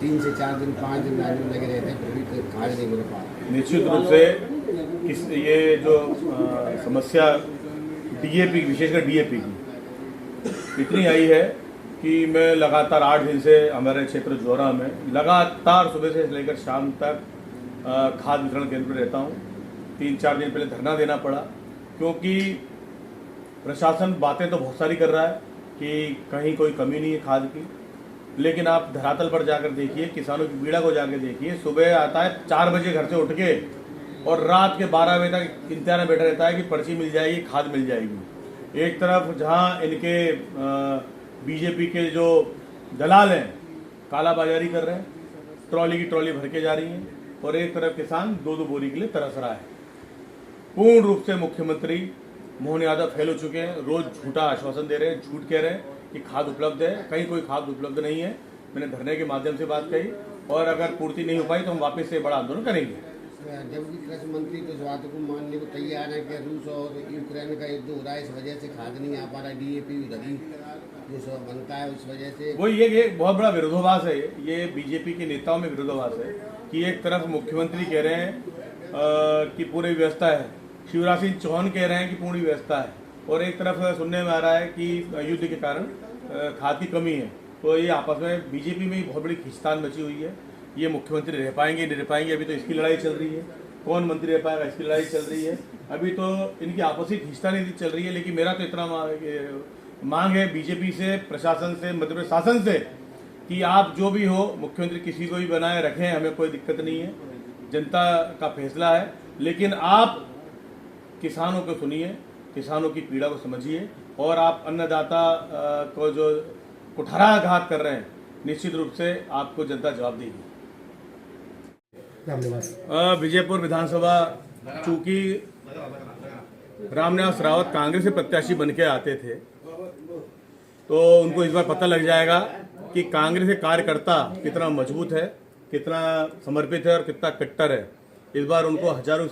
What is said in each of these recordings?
3 से 4 दिन 5 दिन लाइन में लगे रहते हैं, फिर भी खाद नहीं मिल पा रहा। निश्चित रूप से ये जो समस्या डीएपी, विशेषकर डीएपी की इतनी आई है कि मैं लगातार 8 दिन से हमारे क्षेत्र जोरा में लगातार सुबह से लेकर शाम तक खाद वितरण केंद्र पर रहता हूँ। 3-4 दिन पहले धरना देना पड़ा, क्योंकि प्रशासन बातें तो बहुत सारी कर रहा है कि कहीं कोई कमी नहीं है खाद की, लेकिन आप धरातल पर जाकर देखिए, किसानों की पीड़ा को जाकर देखिए। सुबह आता है 4 बजे घर से उठ के और रात के 12 बजे तक इंतजार में बैठा रहता है कि पर्ची मिल जाएगी, खाद मिल जाएगी। एक तरफ जहां इनके बीजेपी के जो दलाल हैं कालाबाजारी कर रहे हैं, ट्रॉली की ट्रॉली भर के जा रही हैं, और एक तरफ किसान 2-2 बोरी के लिए तरस रहा है। पूर्ण रूप से मुख्यमंत्री मोहन यादव फेल हो चुके हैं। रोज झूठा आश्वासन दे रहे हैं, झूठ कह रहे हैं कि खाद उपलब्ध है, कहीं कोई खाद उपलब्ध नहीं है। मैंने धरने के माध्यम से बात कही, और अगर पूर्ति नहीं हो पाई तो हम वापस से बड़ा आंदोलन करेंगे। जबकि कृषि मंत्री तो इस बात को मानने को तैयार है कि रूस और यूक्रेन का युद्ध हो रहा है, इस वजह से खाद नहीं आ पा रहा, डीएपी उधर ही जो सब बनता है उस वजह से। वो ये बहुत बड़ा विरोधाभास है, ये बीजेपी के नेताओं में विरोधाभास है कि एक तरफ मुख्यमंत्री कह रहे हैं कि पूरी व्यवस्था है, शिवराज सिंह चौहान कह रहे हैं कि पूरी व्यवस्था है, और एक तरफ सुनने में आ रहा है कि युद्ध के कारण खाद की कमी है। तो ये आपस में बीजेपी में ही बहुत बड़ी खींचतान मची हुई है। ये मुख्यमंत्री रह पाएंगे नहीं रह पाएंगे, अभी तो इसकी लड़ाई चल रही है। कौन मंत्री रह पाएगा, इसकी लड़ाई चल रही है। अभी तो इनकी आपसी खींचतान चल रही है। लेकिन मेरा तो इतना मांग है बीजेपी से, प्रशासन से, मध्य प्रदेश शासन से कि आप जो भी हो, मुख्यमंत्री किसी को भी बनाए रखें, हमें कोई दिक्कत नहीं है, जनता का फैसला है। लेकिन आप किसानों को सुनिए, किसानों की पीड़ा को समझिए, और आप अन्नदाता को जो कुठाराघात कर रहे हैं, निश्चित रूप से आपको जनता जवाब देगी। विजयपुर विधानसभा, चूंकि रामनिवास रावत कांग्रेस के प्रत्याशी बन के आते थे, तो उनको इस बार पता लग जाएगा कि कांग्रेस के कार्यकर्ता कितना मजबूत है, कितना समर्पित है और कितना कट्टर है। इस बार उनको हजारों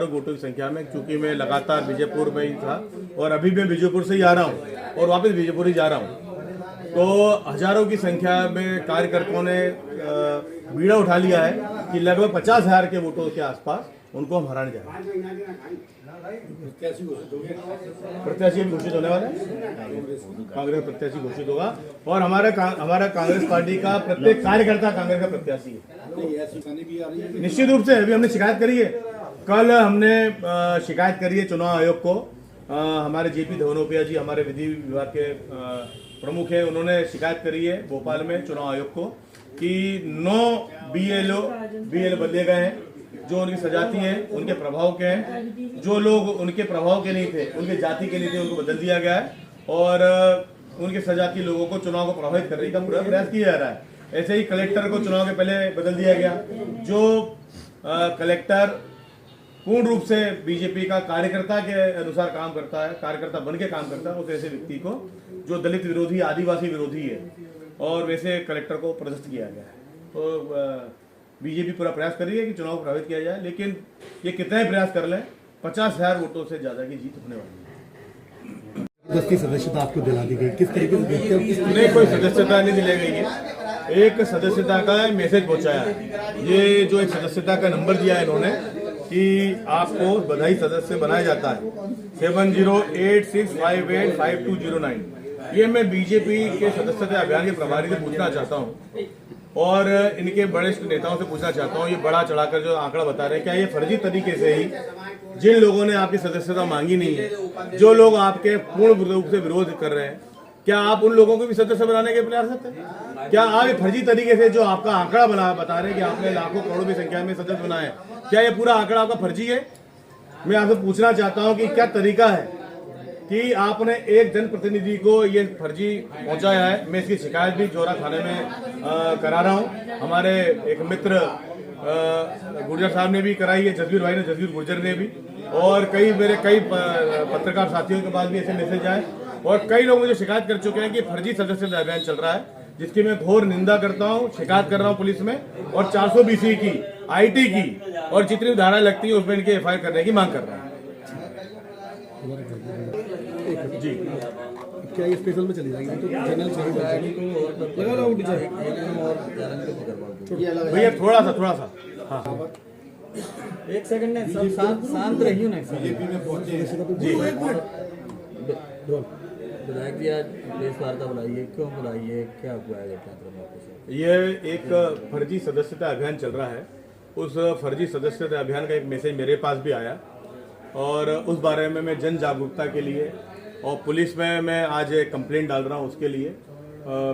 वोटों की संख्या में, क्योंकि मैं लगातार विजयपुर में ही था और अभी मैं विजयपुर से ही आ रहा हूँ और वापस विजयपुर ही जा रहा हूँ, तो हजारों की संख्या में कार्यकर्ताओं ने बीड़ा उठा लिया है कि लगभग 50,000 के वोटों के आसपास उनको हम हराने जाएंगे। प्रत्याशी भी घोषित होने वाला है, कांग्रेस प्रत्याशी घोषित होगा, और हमारा कांग्रेस पार्टी का प्रत्येक कार्यकर्ता कांग्रेस का प्रत्याशी है। निश्चित रूप से अभी हमने शिकायत करी है, कल हमने शिकायत करी है चुनाव आयोग को। हमारे जेपी धवनोपिया जी हमारे विधि विभाग के प्रमुख हैं, उन्होंने शिकायत करी है भोपाल में चुनाव आयोग को कि 9 बीएल बदले गए हैं, जो उनकी सजाती हैं, उनके प्रभाव के हैं। जो लोग उनके प्रभाव के नहीं थे, उनके जाति के नहीं थे, उनको बदल दिया गया है, और उनके सजाती लोगों को चुनाव को प्रभावित करने का पूरा प्रयास किया जा रहा है। ऐसे ही कलेक्टर को चुनाव के पहले बदल दिया गया। जो कलेक्टर पूर्ण रूप से बीजेपी का कार्यकर्ता के अनुसार काम करता है, कार्यकर्ता बन के काम करता है, उस ऐसे व्यक्ति को, जो दलित विरोधी, आदिवासी विरोधी है, और वैसे कलेक्टर को पदस्थ किया गया है। तो बीजेपी पूरा प्रयास कर रही है कि चुनाव को प्रभावित किया जाए, लेकिन ये कितने प्रयास कर लें, 50,000 वोटों से ज्यादा की जीत होने वाली है। की सदस्यता आपको दिला दी गई, किस तरीके से देखते हो? नहीं, कोई सदस्यता नहीं दिलाई गई है, एक सदस्यता का मैसेज पहुंचाया है। ये जो एक सदस्यता का नंबर दिया है इन्होंने कि आपको बधाई सदस्य बनाया जाता है, 7086585209। ये मैं बीजेपी के सदस्यता अभियान के प्रभारी से पूछना चाहता हूँ, और इनके वरिष्ठ नेताओं से पूछना चाहता हूँ, ये बड़ा चढ़ाकर जो आंकड़ा बता रहे हैं, क्या ये फर्जी तरीके से ही जिन लोगों ने आपकी सदस्यता मांगी नहीं है, जो लोग आपके पूर्ण रूप से विरोध कर रहे हैं, क्या आप उन लोगों को भी सदस्य बनाने के प्रयास करते हैं? क्या आप ये फर्जी तरीके से जो आपका आंकड़ा बता रहे हैं कि आपने लाखों करोड़ों की संख्या में सदस्य बनाए, क्या ये पूरा आंकड़ा आपका फर्जी है? मैं आपसे पूछना चाहता हूँ कि क्या तरीका है कि आपने एक जनप्रतिनिधि को ये फर्जी पहुंचाया है। मैं इसकी शिकायत भी जोरा थाने में करा रहा हूं। हमारे एक मित्र गुर्जर साहब ने भी कराई है, जसवीर भाई ने, जसवीर गुर्जर ने भी, और मेरे कई पत्रकार साथियों के पास भी ऐसे मैसेज आए, और कई लोग मुझे शिकायत कर चुके हैं कि फर्जी सदस्यता अभियान चल रहा है, जिसकी मैं घोर निंदा करता हूं, शिकायत कर रहा हूं पुलिस में, और 420 की, IT की, और जितनी धाराएं लगती है उसमें इनके FIR करने की मांग कर रहा हूं। जी। क्या ये स्पेशल में चली जाएगी तो जनरल लगा लो भैया थोड़ा सा हाँ एक सेकंड ने सब शांत रहियो ना जी। विधायक जी आज प्रेस वार्ता बुलाइए, क्यों बुलाइए, क्या हुआ है घटनाक्रम आपके साथ? ये एक फर्जी सदस्यता अभियान चल रहा है। उस फर्जी सदस्यता अभियान का एक मैसेज मेरे पास भी आया और उस बारे में मैं जन जागरूकता के लिए और पुलिस में मैं आज एक कंप्लेंट डाल रहा हूँ, उसके लिए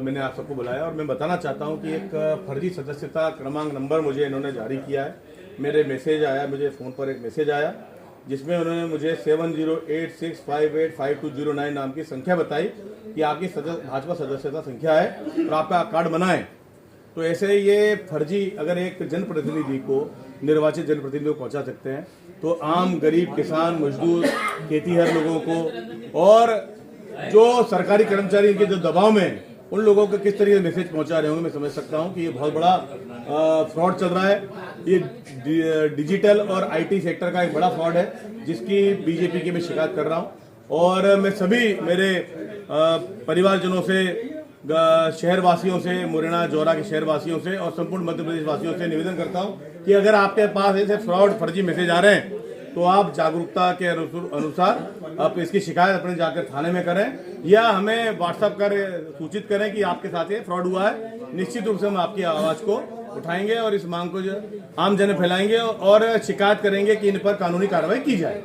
मैंने आप सबको बुलाया और मैं बताना चाहता हूँ कि एक फर्जी सदस्यता क्रमांक नंबर मुझे इन्होंने जारी किया है। मेरे मैसेज आया, मुझे फ़ोन पर एक मैसेज आया जिसमें उन्होंने मुझे 7086585209 नाम की संख्या बताई कि आपकी भाजपा सदस्यता संख्या है और आपका कार्ड बनाएं। तो ऐसे ये फर्जी अगर एक जनप्रतिनिधि को, निर्वाचित जनप्रतिनिधि को पहुंचा सकते हैं तो आम गरीब किसान मजदूर खेतीहर लोगों को और जो सरकारी कर्मचारी इनके जो दबाव में हैं, उन लोगों को किस तरीके से मैसेज पहुंचा रहे होंगे, मैं समझ सकता हूं कि ये बहुत बड़ा फ्रॉड चल रहा है। ये डिजिटल और आईटी सेक्टर का एक बड़ा फ्रॉड है जिसकी बीजेपी की मैं शिकायत कर रहा हूं और मैं सभी मेरे परिवारजनों से, शहरवासियों से, मुरैना जौरा के शहरवासियों से और संपूर्ण मध्य प्रदेश वासियों से निवेदन करता हूं कि अगर आपके पास ऐसे फ्रॉड फर्जी मैसेज आ रहे हैं तो आप जागरूकता के अनुसार आप इसकी शिकायत अपने जाकर थाने में करें या हमें व्हाट्सएप कर सूचित करें कि आपके साथ ये फ्रॉड हुआ है। निश्चित रूप से हम आपकी आवाज को उठाएंगे और इस मांग को जो आम जन फैलाएंगे और शिकायत करेंगे कि इन पर कानूनी कार्रवाई की जाए।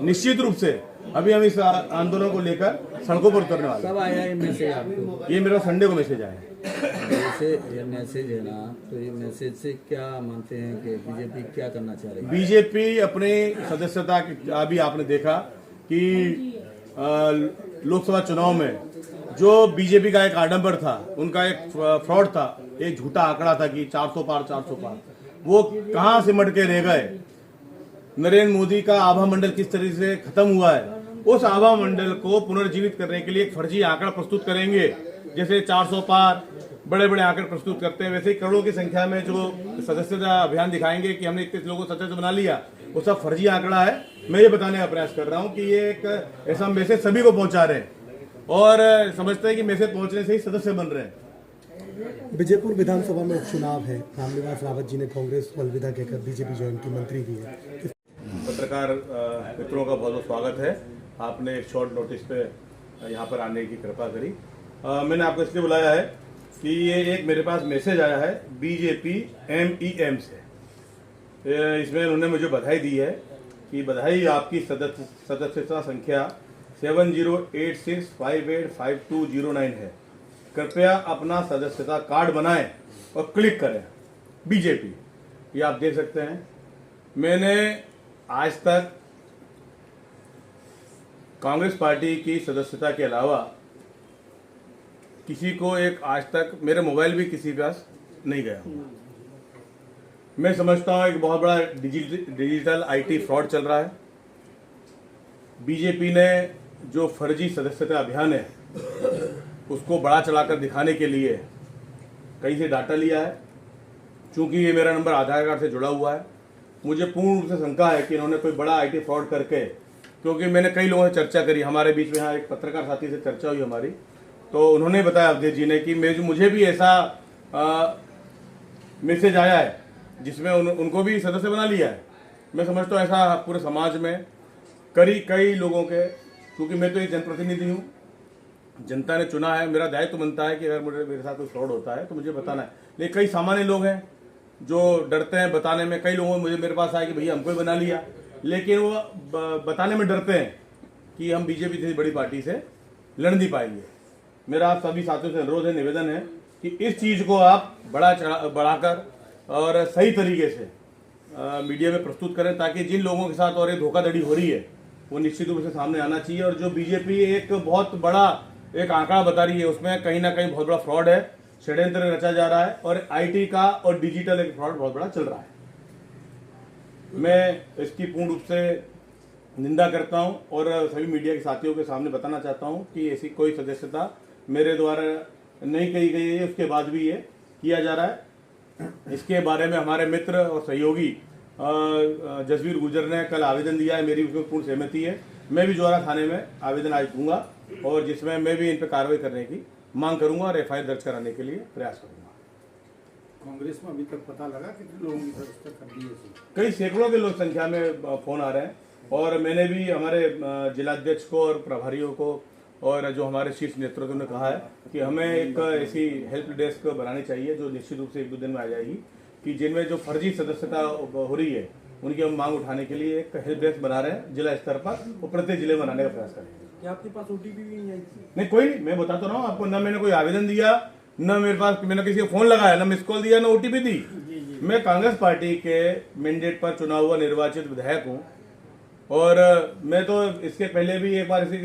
निश्चित रूप से अभी हम इस आंदोलन को लेकर सड़कों पर उतरने वाले हैं। कब आया ये मैसेज आपको? ये मेरा संडे को मैसेज आया है। जैसे ये मैसेज है ना, तो ये मैसेज से क्या मानते हैं कि बीजेपी क्या करना चाह रही है? बीजेपी अपने सदस्यता की, अभी आपने देखा कि लोकसभा चुनाव में जो बीजेपी का एक आडंबर था, उनका एक फ्रॉड था, एक झूठा आंकड़ा था कि 400 पार, वो कहां सिमट के रह गए। नरेंद्र मोदी का आभा मंडल किस तरह से खत्म हुआ है, उस आभा मंडल को पुनर्जीवित करने के लिए एक फर्जी आंकड़ा प्रस्तुत करेंगे। जैसे 400 पार बड़े बड़े आंकड़े प्रस्तुत करते हैं, वैसे ही करोड़ों की संख्या में जो सदस्यता अभियान दिखाएंगे कि हमने इतने लोगों को सदस्य बना लिया, वो सब फर्जी आंकड़ा है। मैं ये बताने का प्रयास कर रहा हूँ कि ये एक ऐसा मैसेज सभी को पहुंचा रहे हैं और समझते हैं कि मैसेज पहुंचने से ही सदस्य बन रहे हैं। विजयपुर विधानसभा में उपचुनाव है, रामनिवास रावत जी ने कांग्रेस को अलविदा कहकर बीजेपी ज्वाइन की, मंत्री भी है। पत्रकार मित्रों का बहुत बहुत स्वागत है। आपने एक शॉर्ट नोटिस पे यहाँ पर आने की कृपा करी। मैंने आपको इसलिए बुलाया है कि ये एक मेरे पास मैसेज आया है बीजेपी MEM से। इसमें उन्होंने मुझे बधाई दी है कि बधाई, आपकी सदस्यता संख्या 7086585209 है। कृपया अपना सदस्यता कार्ड बनाएं और क्लिक करें बीजेपी। ये आप देख सकते हैं। मैंने आज तक कांग्रेस पार्टी की सदस्यता के अलावा किसी को एक आज तक मेरे मोबाइल भी किसी के पास नहीं गया हूं। मैं समझता हूं एक बहुत बड़ा डिजिटल IT फ्रॉड चल रहा है। बीजेपी ने जो फर्जी सदस्यता अभियान है उसको बड़ा चढ़ाकर दिखाने के लिए कहीं से डाटा लिया है। चूंकि ये मेरा नंबर आधार कार्ड से जुड़ा हुआ है, मुझे पूर्ण रूप से शंका है कि इन्होंने कोई बड़ा IT फ्रॉड करके, क्योंकि मैंने कई लोगों से चर्चा करी, हमारे बीच में यहाँ एक पत्रकार साथी से चर्चा हुई हमारी, तो उन्होंने बताया अवधेश जी ने कि मुझे भी ऐसा मैसेज आया है जिसमें उनको भी सदस्य बना लिया है। मैं समझता हूँ ऐसा पूरे समाज में कई लोगों के, क्योंकि मैं तो एक जनप्रतिनिधि हूँ, जनता ने चुना है, मेरा दायित्व बनता है कि अगर मेरे साथ कोई फ्रॉड होता है तो मुझे बताना है। लेकिन कई सामान्य लोग हैं जो डरते हैं बताने में। कई लोगों ने मेरे पास आया कि भैया हमको ही बना लिया, लेकिन वो बताने में डरते हैं कि हम बीजेपी जैसी बड़ी पार्टी से लड़ नहीं पाएंगे। मेरा आप सभी साथियों से अनुरोध है, निवेदन है कि इस चीज़ को आप बढ़ाकर और सही तरीके से मीडिया में प्रस्तुत करें, ताकि जिन लोगों के साथ और ये धोखाधड़ी हो रही है वो निश्चित रूप से सामने आना चाहिए। और जो बीजेपी एक बहुत बड़ा एक आंकड़ा बता रही है, उसमें कहीं ना कहीं बहुत बड़ा फ्रॉड है, षड्यंत्र रचा जा रहा है और IT का और डिजिटल एक फ्रॉड बहुत बड़ा चल रहा है। मैं इसकी पूर्ण रूप से निंदा करता हूं और सभी मीडिया के साथियों के सामने बताना चाहता हूं कि ऐसी कोई सदस्यता मेरे द्वारा नहीं कही गई है, उसके बाद भी ये किया जा रहा है। इसके बारे में हमारे मित्र और सहयोगी जसवीर गुर्जर ने कल आवेदन दिया है, मेरी उसमें पूर्ण सहमति है। मैं भी जोरा थाने में आवेदन आज दूंगा और जिसमें मैं भी इन पर कार्रवाई करने की मांग करूंगा और एफआईआर दर्ज कराने के लिए प्रयास करूंगा। कांग्रेस में अभी तक पता लगा कितने लोगों की व्यवस्था कर दी है? कई सैकड़ों के लोग संख्या में फोन आ रहे हैं और मैंने भी हमारे जिलाध्यक्ष को और प्रभारियों को और जो हमारे शीर्ष नेतृत्व ने कहा है कि हमें एक ऐसी हेल्प डेस्क बनानी चाहिए जो निश्चित रूप से 1-2 दिन में आ जाएगी, कि जिनमें जो फर्जी सदस्यता हो रही है उनकी हम मांग उठाने के लिए एक हेल्प डेस्क बना रहे हैं जिला स्तर पर, वो प्रत्येक जिले में बनाने का प्रयास करेंगे। क्या आपके पास ओटीपी भी नहीं आई थी? नहीं, कोई नहीं, मैं बताता रहा हूँ आपको, न मैंने कोई आवेदन दिया, न मेरे पास मैंने किसी को फोन लगाया, न मिस कॉल दिया, न ओटीपी दी। मैं कांग्रेस पार्टी के मैंडेट पर चुना हुआ निर्वाचित विधायक हूँ और मैं तो इसके पहले भी एक बार इसी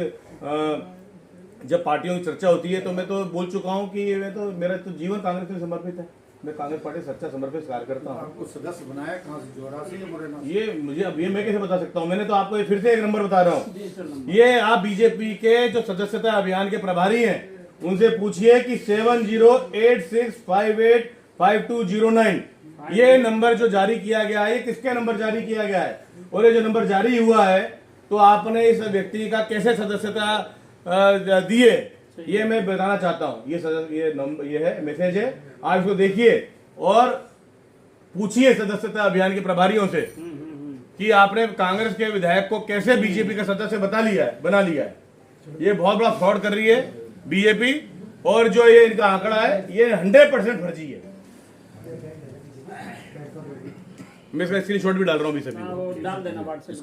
जब पार्टियों की चर्चा होती है तो मैं तो बोल चुका हूँ कि मैं तो मेरा तो जीवन कांग्रेस में समर्पित है, मैं कांग्रेस पार्टी सच्चा समर्पित कार्य करता हूँ। आपको सदस्य बनाया कहाँ से, जोरा से या मुरैना से? ये मुझे अब ये मैं कैसे बता सकता हूँ, मैंने तो आपको फिर से एक नंबर बता रहा हूँ, ये आप बीजेपी के जो सदस्यता अभियान के प्रभारी हैं उनसे पूछिए कि 7086585209 ये नंबर जो जारी किया गया है ये किसके नंबर जारी किया गया है, और ये जो नंबर जारी हुआ है तो आपने इस व्यक्ति का कैसे सदस्यता दिए, ये मैं बताना चाहता हूँ। ये नंबर, ये है मैसेज है, आप इसको देखिए और पूछिए सदस्यता अभियान के प्रभारियों से कि आपने कांग्रेस के विधायक को कैसे बीजेपी का सदस्य बना लिया है। ये बहुत बड़ा फ्रॉड कर रही है बीजेपी, और जो ये इनका आंकड़ा है ये 100% फर्जी है। मैं इसका स्क्रीनशॉट भी डाल रहा हूँ अभी सभी। डाल देना व्हाट्सएप।